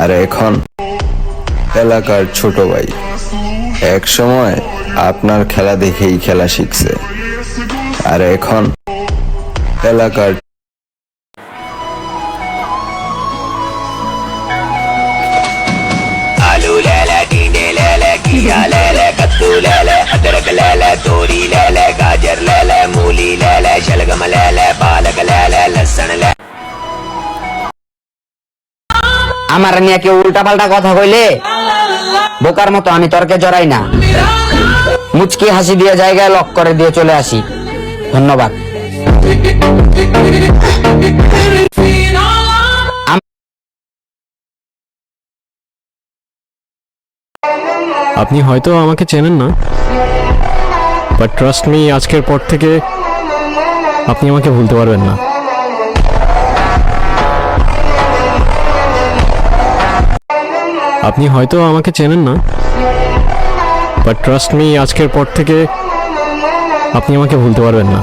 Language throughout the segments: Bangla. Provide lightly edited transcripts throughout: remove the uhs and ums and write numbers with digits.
আর এখন এলাকার ছোট ভাই। এক সময় আপনার খেলা দেখেই খেলা শিখছে, আর এখন এলাকার आलू ले ले टींडे ले ले घिया ले ले कद्दू ले ले अदरक ले ले तोरी ले ले गाजर ले ले मूली ले ले शलगम ले ले पालक ले ले लहसुन ले। আমার নিয়ে কেউ উল্টা পাল্টা কথা কইলে বোকার মতো আমি তর্কে জড়াই না, মুচকি হাসি দিয়ে জায়গায় লক করে দিয়ে চলে আসি। ধন্যবাদ। আপনি হয়তো আমাকে চেনেন না, বাট ট্রাস্ট মি, আজকের পর থেকে আপনি আমাকে ভুলতে পারবেন না। আপনি হয়তো আমাকে চেনেন না, বাট ট্রাস্ট মি, আজকের পর থেকে আপনি আমাকে ভুলতে পারবেন না।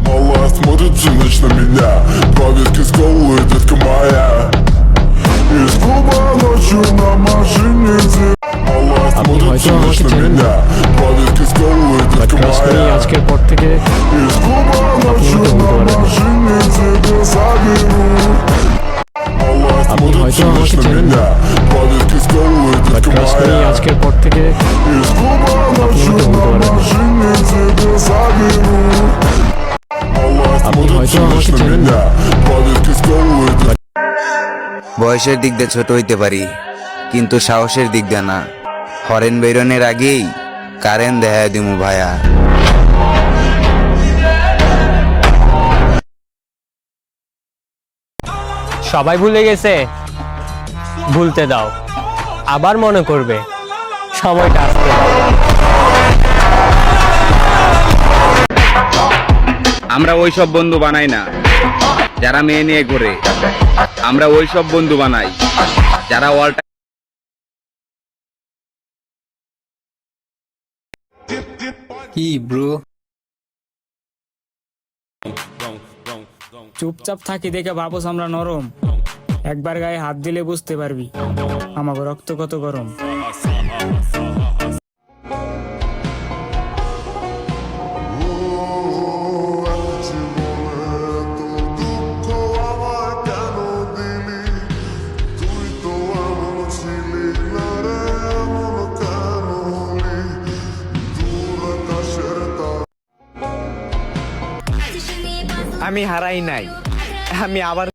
Мала смотрит всю ночь на меня. Два виски с колой, детка моя. Из клуба ночью на машине. Мала смотрит হয়তো всю ночь আমাকে на চেনেন না, меня. Два виски с колой, বাট детка ট্রাস্ট মি, моя. আজকের পর থেকে Из клуба ночью на машине тебя заберу. Мала смотрит всю ночь на меня. Два виски с колой, বাট детка ট্রাস্ট মি, моя. আজকের পর থেকে Из клуба ночью на машине тебя заберу. Мала смотрит হয়তো всю ночь আমাকে на চেনেন না, меня. Два виски с колой, детка বয়সের দিক দিয়ে ছোট হইতে পারি, কিন্তু সাহসের দিক দিয়ে না। হরেন বেরনের আগেই কারেন্ট দেখা দিমু ভাইয়া। সবাই ভুলে গেছে, ভুলতে দাও, আবার মনে করবে, সময়টা আসতে দাও। আমরা ওইসব বন্ধু বানাই না যারা মেয়ে নিয়ে ঘোরে, আমরা ওইসব বন্ধু বানাই যারা অল টাইম। কি ব্রো? চুপচাপ থাকি দেখে ভাবস আমরা নরম, একবার গায়ে হাত দিলে বুঝতে পারবি আমার রক্ত কত গরম। আমি হারাই নাই, আমি আবার